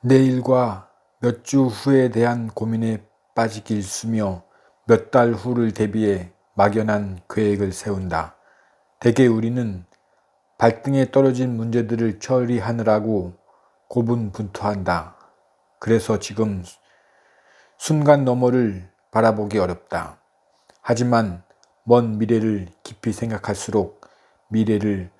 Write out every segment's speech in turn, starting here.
내일과 몇 주 후에 대한 고민에 빠지기 일쑤며 몇 달 후를 대비해 막연한 계획을 세운다. 대개 우리는 발등에 떨어진 문제들을 처리하느라고 고분분투한다. 그래서 지금 순간 너머를 바라보기 어렵다. 하지만 먼 미래를 깊이 생각할수록 미래를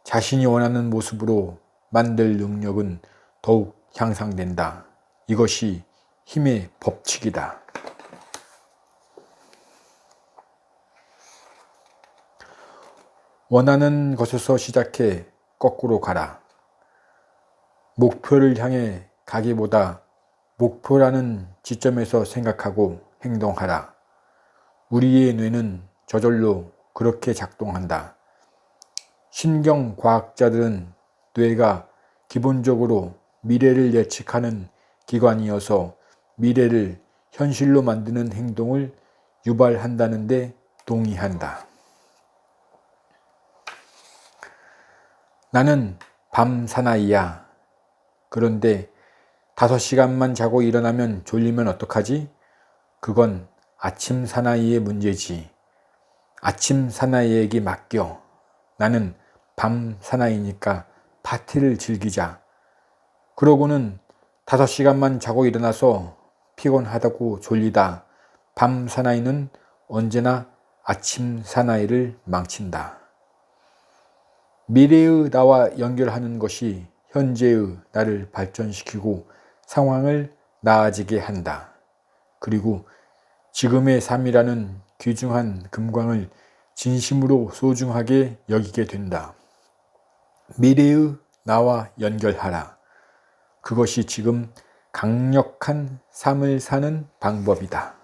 자신이 원하는 모습으로 만들 능력은 더욱 향상된다. 이것이 힘의 법칙이다. 원하는 것에서 시작해 거꾸로 가라. 목표를 향해 가기보다 목표라는 지점에서 생각하고 행동하라. 우리의 뇌는 저절로 그렇게 작동한다. 신경과학자들은 뇌가 기본적으로 미래를 예측하는 기관이어서 미래를 현실로 만드는 행동을 유발한다는 데 동의한다. 나는 밤 사나이야. 그런데 5시간만 자고 일어나면 졸리면 어떡하지? 그건 아침 사나이의 문제지. 아침 사나이에게 맡겨. 나는 밤 사나이니까 파티를 즐기자. 그러고는 5시간만 자고 일어나서 피곤하다고 졸리다. 밤 사나이는 언제나 아침 사나이를 망친다. 미래의 나와 연결하는 것이 현재의 나를 발전시키고 상황을 나아지게 한다. 그리고 지금의 삶이라는 귀중한 금광을 진심으로 소중하게 여기게 된다. 미래의 나와 연결하라. 그것이 지금 강력한 삶을 사는 방법이다.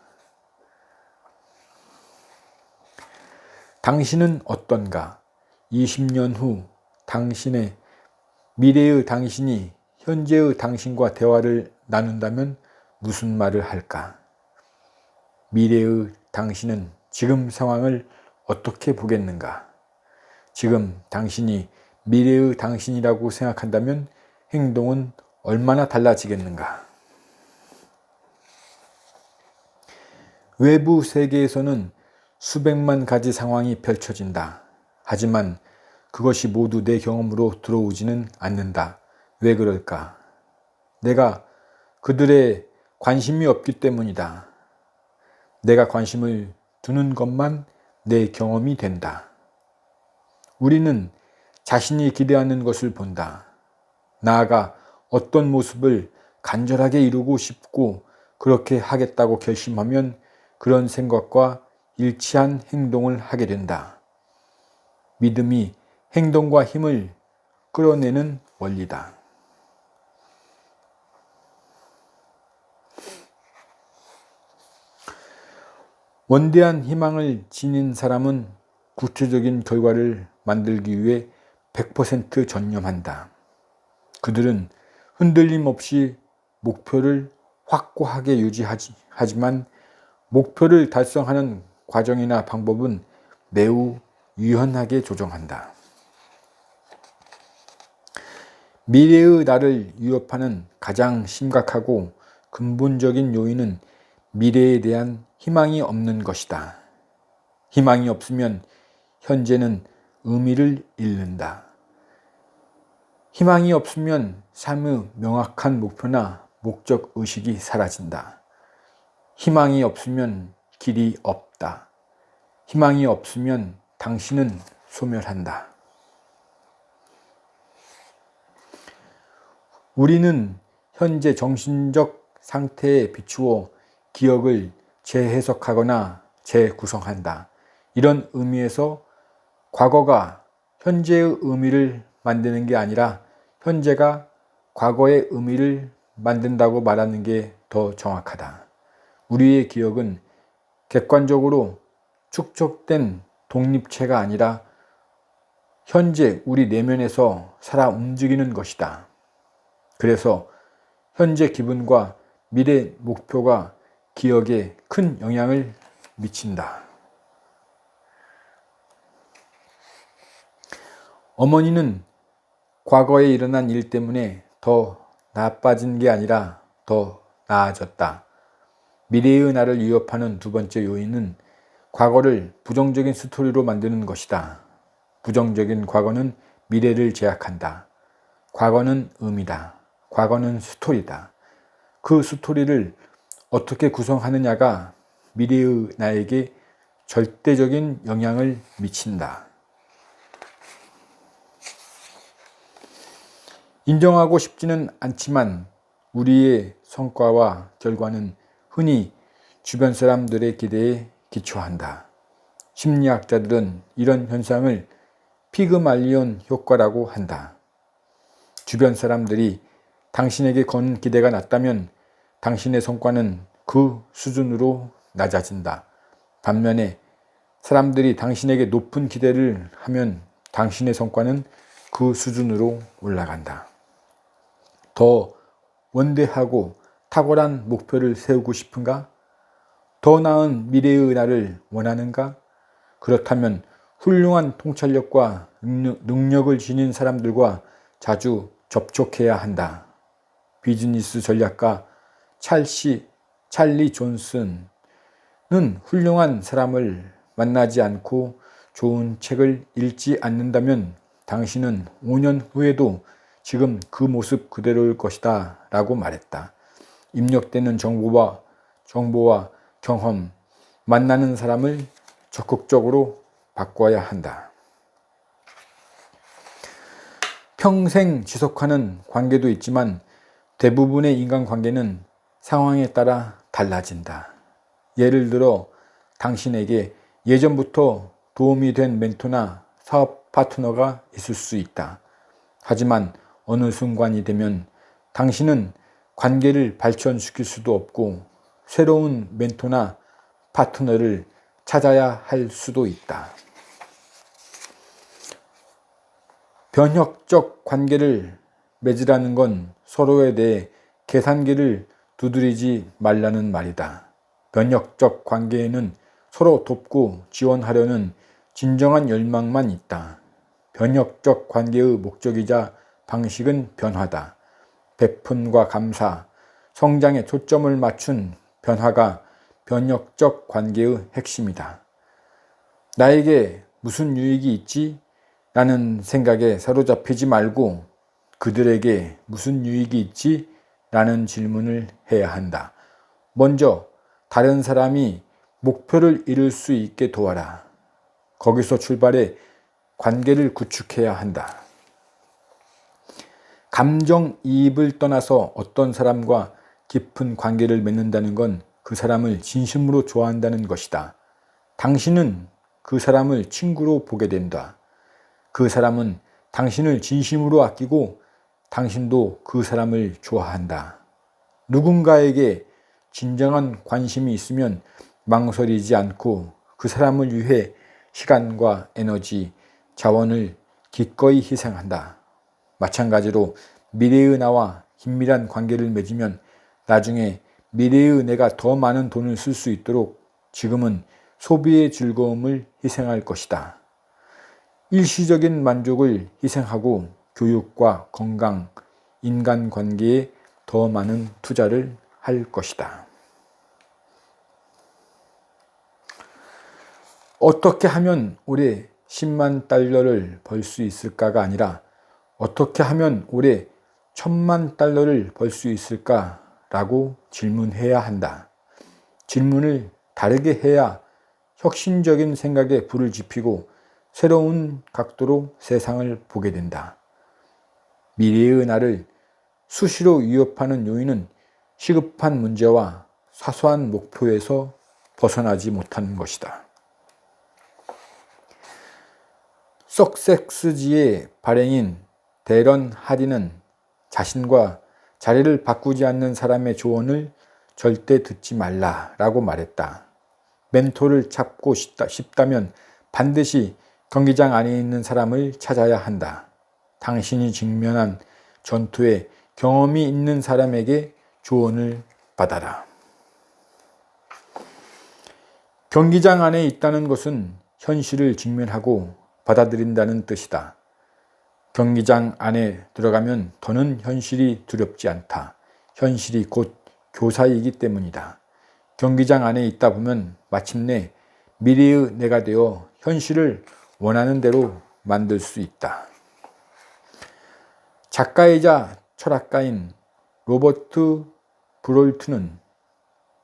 당신은 어떤가? 20년 후 당신의 미래의 당신이 현재의 당신과 대화를 나눈다면 무슨 말을 할까? 미래의 당신은 지금 상황을 어떻게 보겠는가? 지금 당신이 미래의 당신이라고 생각한다면 행동은 얼마나 달라지겠는가? 외부 세계에서는 수백만 가지 상황이 펼쳐진다. 하지만 그것이 모두 내 경험으로 들어오지는 않는다. 왜 그럴까? 내가 그들의 관심이 없기 때문이다. 내가 관심을 두는 것만 내 경험이 된다. 우리는 자신이 기대하는 것을 본다. 나아가 어떤 모습을 간절하게 이루고 싶고 그렇게 하겠다고 결심하면 그런 생각과 일치한 행동을 하게 된다. 믿음이 행동과 힘을 끌어내는 원리다. 원대한 희망을 지닌 사람은 구체적인 결과를 만들기 위해 100% 전념한다. 그들은 흔들림 없이 목표를 확고하게 유지하지만 목표를 달성하는 과정이나 방법은 매우 유연하게 조정한다. 미래의 나를 위협하는 가장 심각하고 근본적인 요인은 미래에 대한 희망이 없는 것이다. 희망이 없으면 현재는 의미를 잃는다. 희망이 없으면 삶의 명확한 목표나 목적 의식이 사라진다. 희망이 없으면 길이 없다. 희망이 없으면 당신은 소멸한다. 우리는 현재 정신적 상태에 비추어 기억을 재해석하거나 재구성한다. 이런 의미에서 과거가 현재의 의미를 만드는 게 아니라 현재가 과거의 의미를 만든다고 말하는 게 더 정확하다. 우리의 기억은 객관적으로 축적된 독립체가 아니라 현재 우리 내면에서 살아 움직이는 것이다. 그래서 현재 기분과 미래 목표가 기억에 큰 영향을 미친다. 어머니는 과거에 일어난 일 때문에 더 나빠진 게 아니라 더 나아졌다. 미래의 나를 위협하는 두 번째 요인은 과거를 부정적인 스토리로 만드는 것이다. 부정적인 과거는 미래를 제약한다. 과거는 의미다. 과거는 스토리다. 그 스토리를 어떻게 구성하느냐가 미래의 나에게 절대적인 영향을 미친다. 인정하고 싶지는 않지만 우리의 성과와 결과는 흔히 주변 사람들의 기대에 기초한다. 심리학자들은 이런 현상을 피그말리온 효과라고 한다. 주변 사람들이 당신에게 거는 기대가 낮다면 당신의 성과는 그 수준으로 낮아진다. 반면에 사람들이 당신에게 높은 기대를 하면 당신의 성과는 그 수준으로 올라간다. 더 원대하고 탁월한 목표를 세우고 싶은가? 더 나은 미래의 나를 원하는가? 그렇다면 훌륭한 통찰력과 능력을 지닌 사람들과 자주 접촉해야 한다. 비즈니스 전략가 찰리 존슨은 훌륭한 사람을 만나지 않고 좋은 책을 읽지 않는다면 당신은 5년 후에도 지금 그 모습 그대로일 것이다 라고 말했다. 입력되는 정보와 경험, 만나는 사람을 적극적으로 바꿔야 한다. 평생 지속하는 관계도 있지만 대부분의 인간관계는 상황에 따라 달라진다. 예를 들어 당신에게 예전부터 도움이 된 멘토나 사업 파트너가 있을 수 있다. 하지만 어느 순간이 되면 당신은 관계를 발전시킬 수도 없고 새로운 멘토나 파트너를 찾아야 할 수도 있다. 변혁적 관계를 맺으라는 건 서로에 대해 계산기를 두드리지 말라는 말이다. 변혁적 관계에는 서로 돕고 지원하려는 진정한 열망만 있다. 변혁적 관계의 목적이자 방식은 변화다. 베푼과 감사, 성장에 초점을 맞춘 변화가 변혁적 관계의 핵심이다. 나에게 무슨 유익이 있지? 라는 생각에 사로잡히지 말고 그들에게 무슨 유익이 있지? 라는 질문을 해야 한다. 먼저 다른 사람이 목표를 이룰 수 있게 도와라. 거기서 출발해 관계를 구축해야 한다. 감정이입을 떠나서 어떤 사람과 깊은 관계를 맺는다는 건 그 사람을 진심으로 좋아한다는 것이다. 당신은 그 사람을 친구로 보게 된다. 그 사람은 당신을 진심으로 아끼고 당신도 그 사람을 좋아한다. 누군가에게 진정한 관심이 있으면 망설이지 않고 그 사람을 위해 시간과 에너지, 자원을 기꺼이 희생한다. 마찬가지로 미래의 나와 긴밀한 관계를 맺으면 나중에 미래의 내가 더 많은 돈을 쓸 수 있도록 지금은 소비의 즐거움을 희생할 것이다. 일시적인 만족을 희생하고 교육과 건강, 인간관계에 더 많은 투자를 할 것이다. 어떻게 하면 올해 10만 달러를 벌 수 있을까가 아니라 어떻게 하면 올해 1000만 달러를 벌 수 있을까라고 질문해야 한다. 질문을 다르게 해야 혁신적인 생각에 불을 지피고 새로운 각도로 세상을 보게 된다. 미래의 나를 수시로 위협하는 요인은 시급한 문제와 사소한 목표에서 벗어나지 못하는 것이다. 석섹스지의 발행인 데런 하디는 자신과 자리를 바꾸지 않는 사람의 조언을 절대 듣지 말라라고 말했다. 멘토를 찾고 싶다면 반드시 경기장 안에 있는 사람을 찾아야 한다. 당신이 직면한 전투에 경험이 있는 사람에게 조언을 받아라. 경기장 안에 있다는 것은 현실을 직면하고 받아들인다는 뜻이다. 경기장 안에 들어가면 더는 현실이 두렵지 않다. 현실이 곧 교사이기 때문이다. 경기장 안에 있다 보면 마침내 미래의 내가 되어 현실을 원하는 대로 만들 수 있다. 작가이자 철학가인 로버트 브롤트는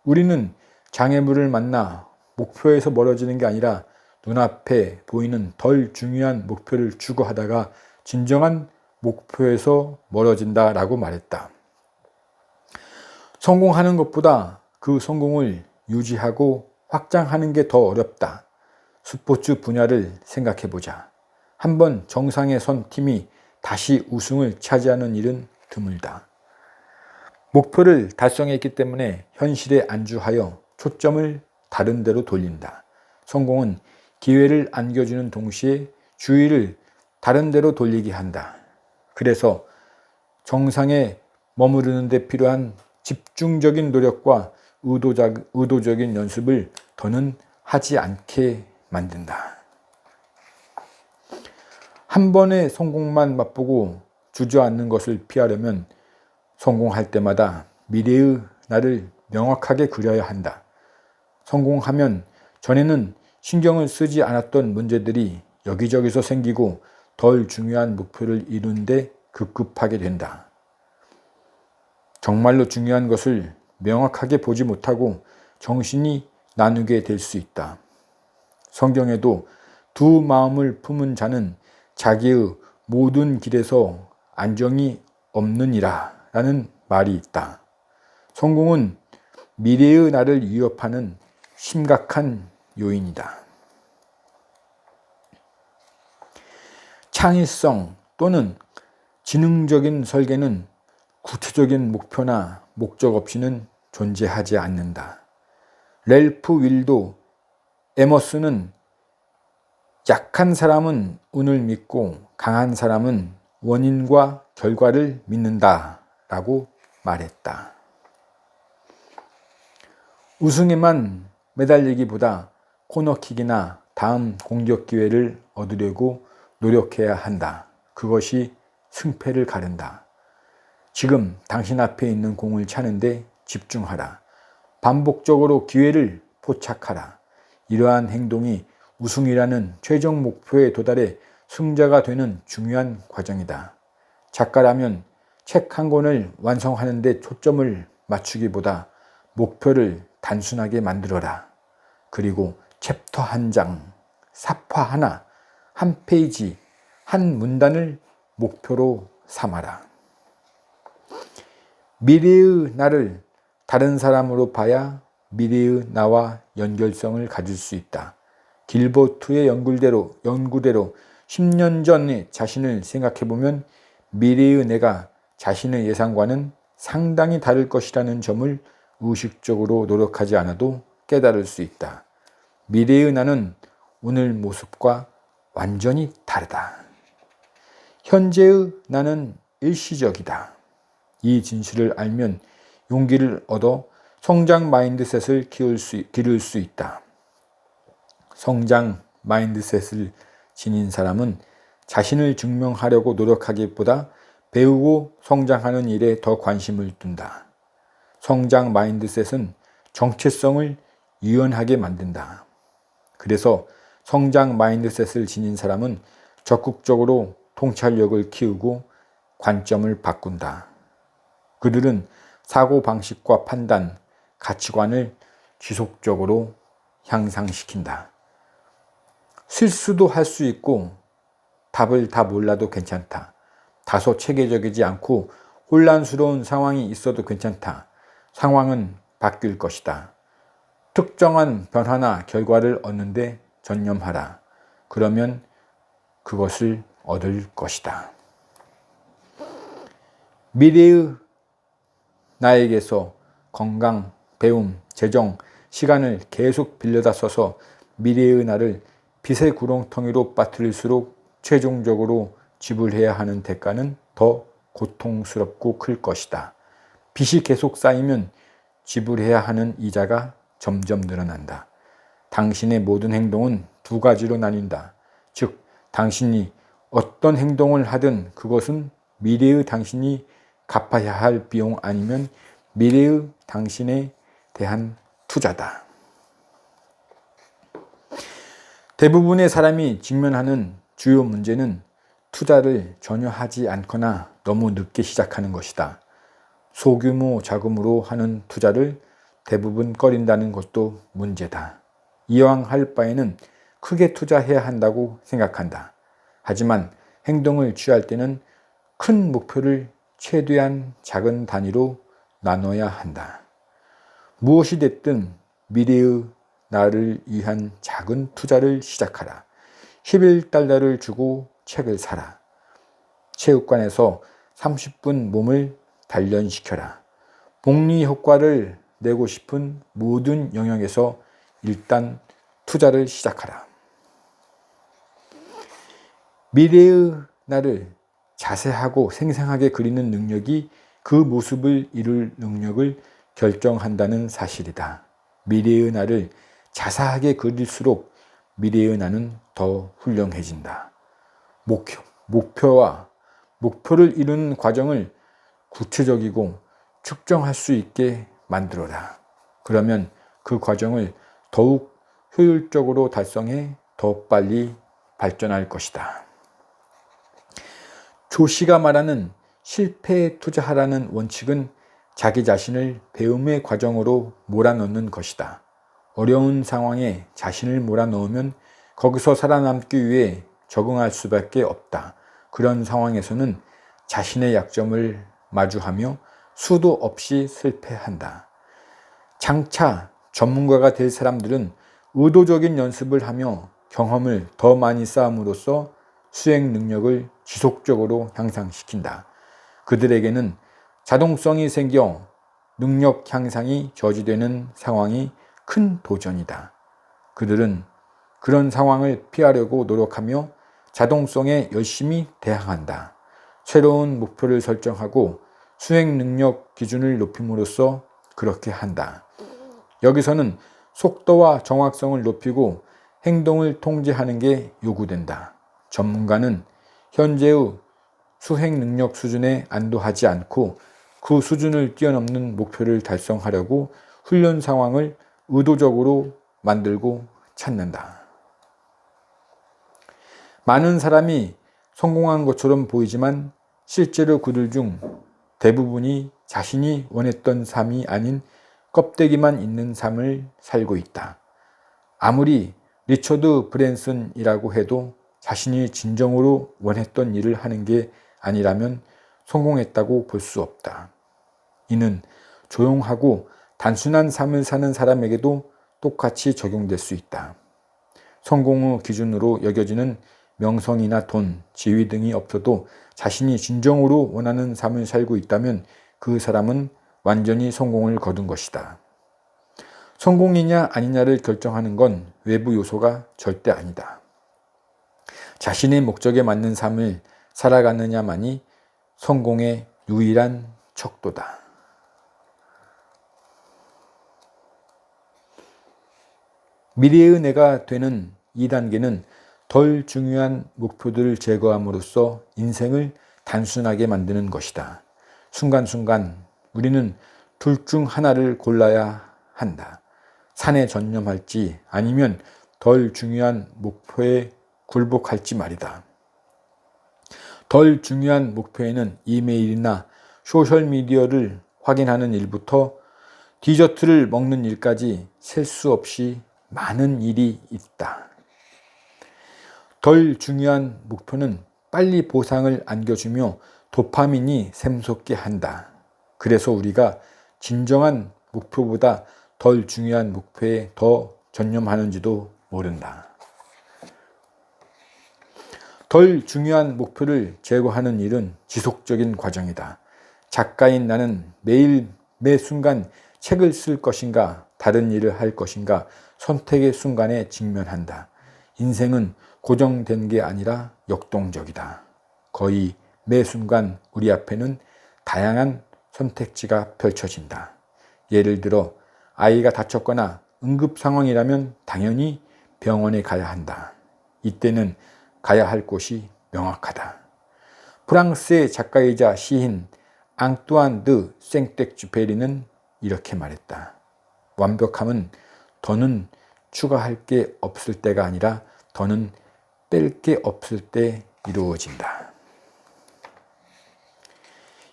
우리는 장애물을 만나 목표에서 멀어지는 게 아니라 눈앞에 보이는 덜 중요한 목표를 추구하다가 진정한 목표에서 멀어진다 라고 말했다. 성공하는 것보다 그 성공을 유지하고 확장하는 게 더 어렵다. 스포츠 분야를 생각해보자. 한번 정상에 선 팀이 다시 우승을 차지하는 일은 드물다. 목표를 달성했기 때문에 현실에 안주하여 초점을 다른 데로 돌린다. 성공은 기회를 안겨주는 동시에 주의를 다른 데로 돌리게 한다. 그래서 정상에 머무르는 데 필요한 집중적인 노력과 의도적인 연습을 더는 하지 않게 만든다. 한 번의 성공만 맛보고 주저앉는 것을 피하려면 성공할 때마다 미래의 나를 명확하게 그려야 한다. 성공하면 전에는 신경을 쓰지 않았던 문제들이 여기저기서 생기고 덜 중요한 목표를 이루는데 급급하게 된다. 정말로 중요한 것을 명확하게 보지 못하고 정신이 나누게 될 수 있다. 성경에도 두 마음을 품은 자는 자기의 모든 길에서 안정이 없느니라 라는 말이 있다. 성공은 미래의 나를 위협하는 심각한 요인이다. 창의성 또는 지능적인 설계는 구체적인 목표나 목적 없이는 존재하지 않는다. 랠프 윌도 에머스는 약한 사람은 운을 믿고 강한 사람은 원인과 결과를 믿는다 라고 말했다. 우승에만 매달리기보다 코너킥이나 다음 공격 기회를 얻으려고 노력해야 한다. 그것이 승패를 가른다. 지금 당신 앞에 있는 공을 차는데 집중하라. 반복적으로 기회를 포착하라. 이러한 행동이 우승이라는 최종 목표에 도달해 승자가 되는 중요한 과정이다. 작가라면 책 한 권을 완성하는 데 초점을 맞추기보다 목표를 단순하게 만들어라. 그리고 챕터 한 장, 사파 하나, 한 페이지, 한 문단을 목표로 삼아라. 미래의 나를 다른 사람으로 봐야 미래의 나와 연결성을 가질 수 있다. 길버트의 연구대로 10년 전의 자신을 생각해보면 미래의 내가 자신의 예상과는 상당히 다를 것이라는 점을 의식적으로 노력하지 않아도 깨달을 수 있다. 미래의 나는 오늘 모습과 완전히 다르다. 현재의 나는 일시적이다. 이 진실을 알면 용기를 얻어 성장 마인드셋을 기를 수 있다. 성장 마인드셋을 지닌 사람은 자신을 증명하려고 노력하기보다 배우고 성장하는 일에 더 관심을 둔다. 성장 마인드셋은 정체성을 유연하게 만든다. 그래서 성장 마인드셋을 지닌 사람은 적극적으로 통찰력을 키우고 관점을 바꾼다. 그들은 사고방식과 판단, 가치관을 지속적으로 향상시킨다. 실수도 할 수 있고 답을 다 몰라도 괜찮다. 다소 체계적이지 않고 혼란스러운 상황이 있어도 괜찮다. 상황은 바뀔 것이다. 특정한 변화나 결과를 얻는데 전념하라. 그러면 그것을 얻을 것이다. 미래의 나에게서 건강, 배움, 재정, 시간을 계속 빌려다 써서 미래의 나를 빛의 구렁텅이로 빠뜨릴수록 최종적으로 지불해야 하는 대가는 더 고통스럽고 클 것이다. 빚이 계속 쌓이면 지불해야 하는 이자가 점점 늘어난다. 당신의 모든 행동은 두 가지로 나뉜다. 즉, 당신이 어떤 행동을 하든 그것은 미래의 당신이 갚아야 할 비용 아니면 미래의 당신에 대한 투자다. 대부분의 사람이 직면하는 주요 문제는 투자를 전혀 하지 않거나 너무 늦게 시작하는 것이다. 소규모 자금으로 하는 투자를 대부분 꺼린다는 것도 문제다. 이왕 할 바에는 크게 투자해야 한다고 생각한다. 하지만 행동을 취할 때는 큰 목표를 최대한 작은 단위로 나눠야 한다. 무엇이 됐든 미래의 나를 위한 작은 투자를 시작하라. 11달러를 주고 책을 사라. 체육관에서 30분 몸을 단련시켜라. 복리 효과를 내고 싶은 모든 영역에서 일단 투자를 시작하라. 미래의 나를 자세하고 생생하게 그리는 능력이 그 모습을 이룰 능력을 결정한다는 사실이다. 미래의 나를 자세하게 그릴수록 미래의 나는 더 훌륭해진다. 목표를 이루는 과정을 구체적이고 측정할 수 있게 만들어라. 그러면 그 과정을 더욱 효율적으로 달성해 더 빨리 발전할 것이다. 조시가 말하는 실패에 투자하라는 원칙은 자기 자신을 배움의 과정으로 몰아넣는 것이다. 어려운 상황에 자신을 몰아넣으면 거기서 살아남기 위해 적응할 수밖에 없다. 그런 상황에서는 자신의 약점을 마주하며 수도 없이 실패한다. 장차 전문가가 될 사람들은 의도적인 연습을 하며 경험을 더 많이 쌓음으로써 수행 능력을 지속적으로 향상시킨다. 그들에게는 자동성이 생겨 능력 향상이 저지되는 상황이 큰 도전이다. 그들은 그런 상황을 피하려고 노력하며 자동성에 열심히 대항한다. 새로운 목표를 설정하고 수행 능력 기준을 높임으로써 그렇게 한다. 여기서는 속도와 정확성을 높이고 행동을 통제하는 게 요구된다. 전문가는 현재의 수행 능력 수준에 안도하지 않고 그 수준을 뛰어넘는 목표를 달성하려고 훈련 상황을 의도적으로 만들고 찾는다. 많은 사람이 성공한 것처럼 보이지만 실제로 그들 중 대부분이 자신이 원했던 삶이 아닌 껍데기만 있는 삶을 살고 있다. 아무리 리처드 브랜슨이라고 해도 자신이 진정으로 원했던 일을 하는 게 아니라면 성공했다고 볼 수 없다. 이는 조용하고 단순한 삶을 사는 사람에게도 똑같이 적용될 수 있다. 성공의 기준으로 여겨지는 명성이나 돈, 지위 등이 없어도 자신이 진정으로 원하는 삶을 살고 있다면 그 사람은 완전히 성공을 거둔 것이다. 성공이냐 아니냐를 결정하는 건 외부 요소가 절대 아니다. 자신의 목적에 맞는 삶을 살아가느냐만이 성공의 유일한 척도다. 미래의 내가 되는 2단계는 덜 중요한 목표들을 제거함으로써 인생을 단순하게 만드는 것이다. 순간순간 우리는 둘 중 하나를 골라야 한다. 산에 전념할지 아니면 덜 중요한 목표에 굴복할지 말이다. 덜 중요한 목표에는 이메일이나 소셜미디어를 확인하는 일부터 디저트를 먹는 일까지 셀 수 없이 많은 일이 있다. 덜 중요한 목표는 빨리 보상을 안겨주며 도파민이 샘솟게 한다. 그래서 우리가 진정한 목표보다 덜 중요한 목표에 더 전념하는지도 모른다. 덜 중요한 목표를 제거하는 일은 지속적인 과정이다. 작가인 나는 매일 매 순간 책을 쓸 것인가 다른 일을 할 것인가 선택의 순간에 직면한다. 인생은 고정된 게 아니라 역동적이다. 거의 매 순간 우리 앞에는 다양한 선택지가 펼쳐진다. 예를 들어 아이가 다쳤거나 응급 상황이라면 당연히 병원에 가야 한다. 이때는 가야 할 곳이 명확하다. 프랑스의 작가이자 시인 앙뚜안 드 생텍쥐페리는 이렇게 말했다. 완벽함은 더는 추가할 게 없을 때가 아니라 더는 뺄 게 없을 때 이루어진다.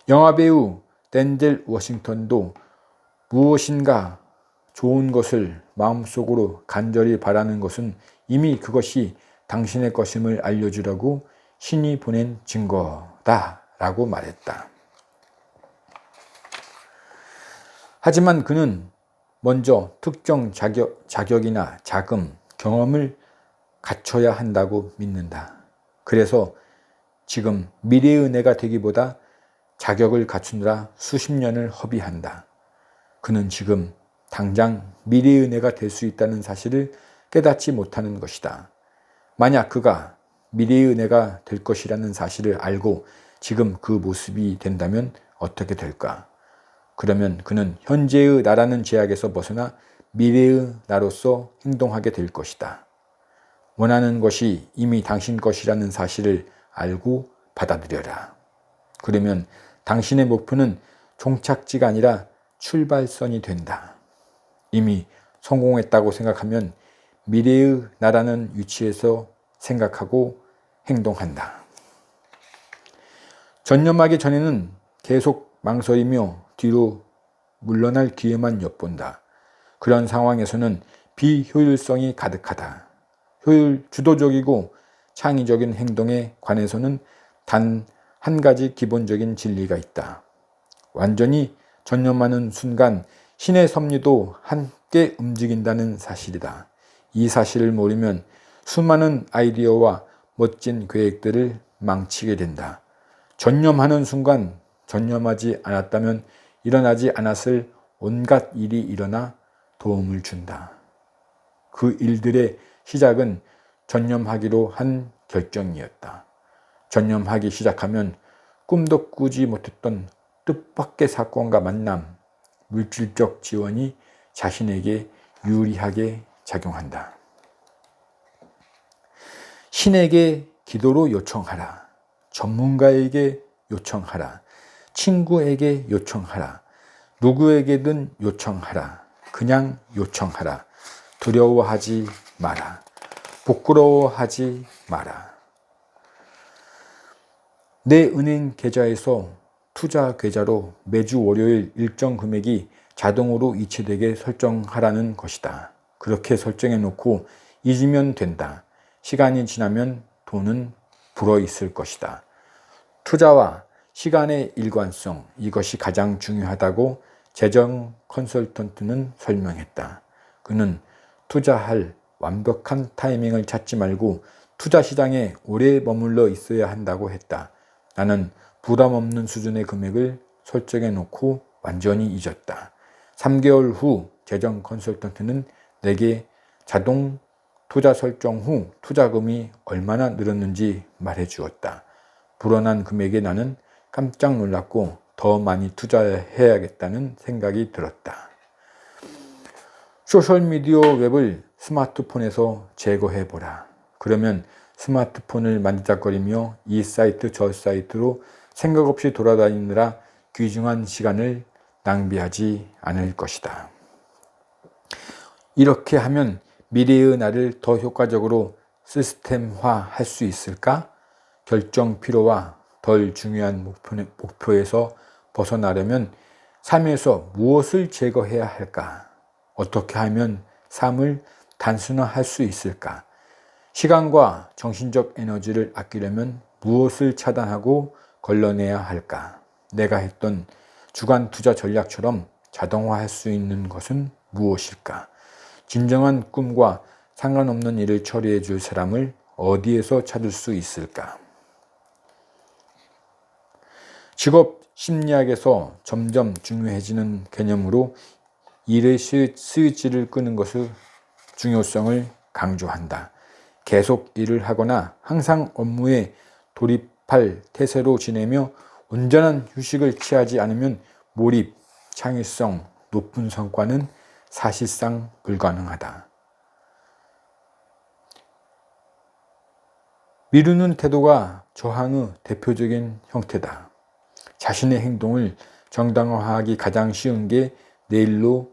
영화배우 덴젤 워싱턴도 무엇인가 좋은 것을 마음속으로 간절히 바라는 것은 이미 그것이 당신의 것임을 알려주려고 신이 보낸 증거다 라고 말했다. 하지만 그는 먼저 특정 자격이나 자금, 경험을 갖춰야 한다고 믿는다. 그래서 지금 미래의 내가 되기보다 자격을 갖추느라 수십 년을 허비한다. 그는 지금 당장 미래의 내가 될 수 있다는 사실을 깨닫지 못하는 것이다. 만약 그가 미래의 내가 될 것이라는 사실을 알고 지금 그 모습이 된다면 어떻게 될까? 그러면 그는 현재의 나라는 제약에서 벗어나 미래의 나로서 행동하게 될 것이다. 원하는 것이 이미 당신 것이라는 사실을 알고 받아들여라. 그러면 당신의 목표는 종착지가 아니라 출발선이 된다. 이미 성공했다고 생각하면 미래의 나라는 위치에서 생각하고 행동한다. 전념하기 전에는 계속 망설이며 뒤로 물러날 기회만 엿본다. 그런 상황에서는 비효율성이 가득하다. 주도적이고 창의적인 행동에 관해서는 단 한 가지 기본적인 진리가 있다. 완전히 전념하는 순간 신의 섭리도 함께 움직인다는 사실이다. 이 사실을 모르면 수많은 아이디어와 멋진 계획들을 망치게 된다. 전념하는 순간 전념하지 않았다면 일어나지 않았을 온갖 일이 일어나 도움을 준다. 그 일들의 시작은 전념하기로 한 결정이었다. 전념하기 시작하면 꿈도 꾸지 못했던 뜻밖의 사건과 만남, 물질적 지원이 자신에게 유리하게 작용한다. 신에게 기도로 요청하라. 전문가에게 요청하라. 친구에게 요청하라. 누구에게든 요청하라. 그냥 요청하라. 두려워하지 마라. 부끄러워하지 마라. 내 은행 계좌에서 투자 계좌로 매주 월요일 일정 금액이 자동으로 이체되게 설정하라는 것이다. 그렇게 설정해 놓고 잊으면 된다. 시간이 지나면 돈은 불어 있을 것이다. 투자와 시간의 일관성, 이것이 가장 중요하다고 재정 컨설턴트는 설명했다. 그는 투자할 완벽한 타이밍을 찾지 말고 투자 시장에 오래 머물러 있어야 한다고 했다. 나는 부담 없는 수준의 금액을 설정해 놓고 완전히 잊었다. 3개월 후 재정 컨설턴트는 내게 자동 투자 설정 후 투자금이 얼마나 늘었는지 말해 주었다. 불어난 금액에 나는 깜짝 놀랐고 더 많이 투자해야겠다는 생각이 들었다. 소셜미디어 웹을 스마트폰에서 제거해보라. 그러면 스마트폰을 만지작거리며 이 사이트 저 사이트로 생각 없이 돌아다니느라 귀중한 시간을 낭비하지 않을 것이다. 이렇게 하면 미래의 나를 더 효과적으로 시스템화할 수 있을까? 결정 피로와 덜 중요한 목표에서 벗어나려면 삶에서 무엇을 제거해야 할까? 어떻게 하면 삶을 단순화할 수 있을까? 시간과 정신적 에너지를 아끼려면 무엇을 차단하고 걸러내야 할까? 내가 했던 주간 투자 전략처럼 자동화할 수 있는 것은 무엇일까? 진정한 꿈과 상관없는 일을 처리해 줄 사람을 어디에서 찾을 수 있을까? 직업 심리학에서 점점 중요해지는 개념으로 일의 스위치를 끄는 것의 중요성을 강조한다. 계속 일을 하거나 항상 업무에 돌입할 태세로 지내며 온전한 휴식을 취하지 않으면 몰입, 창의성, 높은 성과는 사실상 불가능하다. 미루는 태도가 저항의 대표적인 형태다. 자신의 행동을 정당화하기 가장 쉬운 게 내일로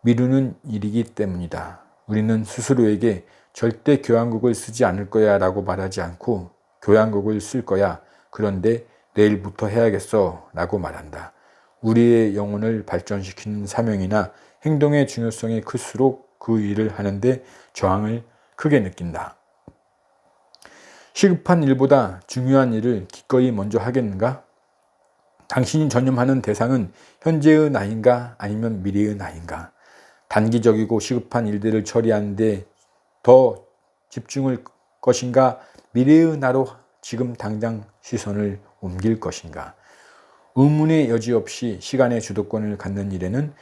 미루는 일이기 때문이다. 우리는 스스로에게 절대 교양국을 쓰지 않을 거야 라고 말하지 않고 교양국을 쓸 거야. 그런데 내일부터 해야겠어 라고 말한다. 우리의 영혼을 발전시키는 사명이나 행동의 중요성이 클수록 그 일을 하는데 저항을 크게 느낀다. 시급한 일보다 중요한 일을 기꺼이 먼저 하겠는가? 당신이 전념하는 대상은 현재의 나인가 아니면 미래의 나인가? 단기적이고 시급한 일들을 처리하는데 더 집중할 것인가? 미래의 나로 지금 당장 시선을 옮길 것인가? 의문의 여지 없이 시간의 주도권을 갖는 일에는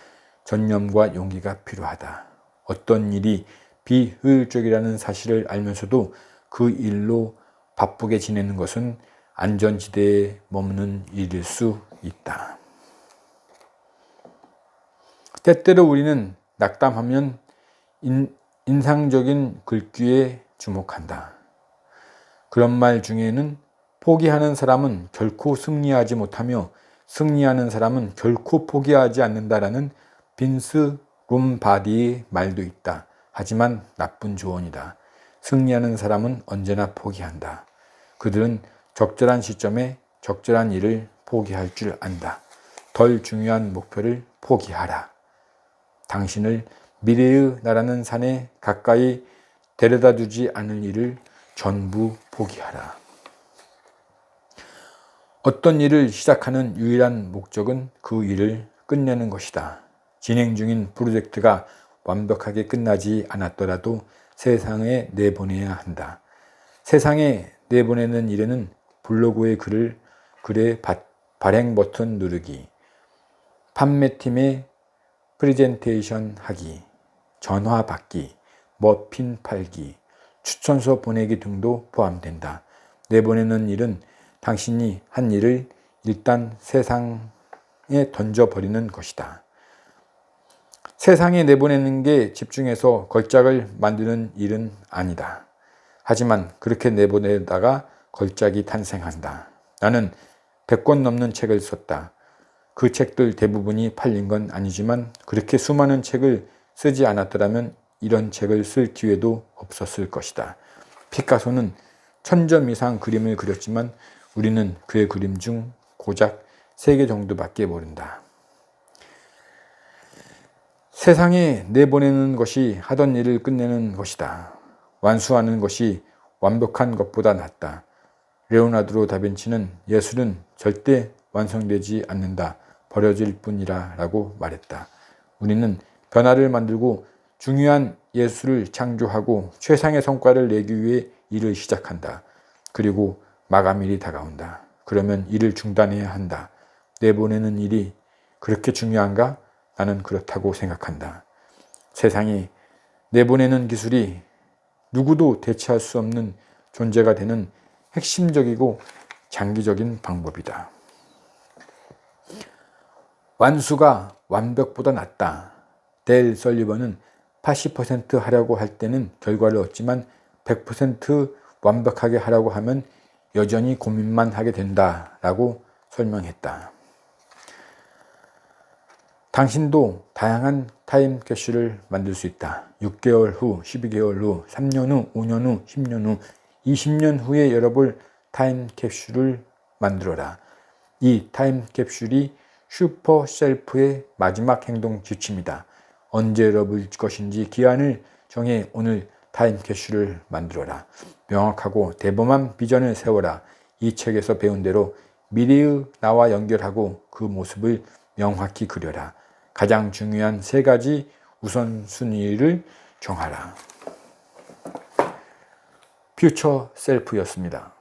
전념과 용기가 필요하다. 어떤 일이 비효율적이라는 사실을 알면서도 그 일로 바쁘게 지내는 것은 안전지대에 머무는 일일 수 있다. 때때로 우리는 낙담하면 인상적인 글귀에 주목한다. 그런 말 중에는 포기하는 사람은 결코 승리하지 못하며 승리하는 사람은 결코 포기하지 않는다라는 빈스 롬바디의 말도 있다. 하지만 나쁜 조언이다. 승리하는 사람은 언제나 포기한다. 그들은 적절한 시점에 적절한 일을 포기할 줄 안다. 덜 중요한 목표를 포기하라. 당신을 미래의 나라는 산에 가까이 데려다 주지 않을 일을 전부 포기하라. 어떤 일을 시작하는 유일한 목적은 그 일을 끝내는 것이다. 진행 중인 프로젝트가 완벽하게 끝나지 않았더라도 세상에 내보내야 한다. 세상에 내보내는 일에는 블로그의 글의 발행 버튼 누르기, 판매팀에 프레젠테이션 하기, 전화 받기, 머핀 팔기, 추천서 보내기 등도 포함된다. 내보내는 일은 당신이 한 일을 일단 세상에 던져버리는 것이다. 세상에 내보내는 게 집중해서 걸작을 만드는 일은 아니다. 하지만 그렇게 내보내다가 걸작이 탄생한다. 나는 100권 넘는 책을 썼다. 그 책들 대부분이 팔린 건 아니지만 그렇게 수많은 책을 쓰지 않았더라면 이런 책을 쓸 기회도 없었을 것이다. 피카소는 1000점 이상 그림을 그렸지만 우리는 그의 그림 중 고작 3개 정도밖에 모른다. 세상에 내보내는 것이 하던 일을 끝내는 것이다. 완수하는 것이 완벽한 것보다 낫다. 레오나르도 다빈치는 예술은 절대 완성되지 않는다. 버려질 뿐이라 라고 말했다. 우리는 변화를 만들고 중요한 예술을 창조하고 최상의 성과를 내기 위해 일을 시작한다. 그리고 마감일이 다가온다. 그러면 일을 중단해야 한다. 내보내는 일이 그렇게 중요한가? 나는 그렇다고 생각한다. 세상에 내보내는 기술이 누구도 대체할 수 없는 존재가 되는 핵심적이고 장기적인 방법이다. 완수가 완벽보다 낫다. 델 설리번은 80% 하려고 할 때는 결과를 얻지만 100% 완벽하게 하려고 하면 여전히 고민만 하게 된다라고 설명했다. 당신도 다양한 타임 캡슐을 만들 수 있다. 6개월 후, 12개월 후, 3년 후, 5년 후, 10년 후, 20년 후에 열어볼 타임 캡슐을 만들어라. 이 타임 캡슐이 슈퍼 셀프의 마지막 행동 지침이다. 언제 열어볼 것인지 기한을 정해 오늘 타임 캡슐을 만들어라. 명확하고 대범한 비전을 세워라. 이 책에서 배운 대로 미래의 나와 연결하고 그 모습을 명확히 그려라. 가장 중요한 3가지 우선순위를 정하라. 퓨처 셀프였습니다.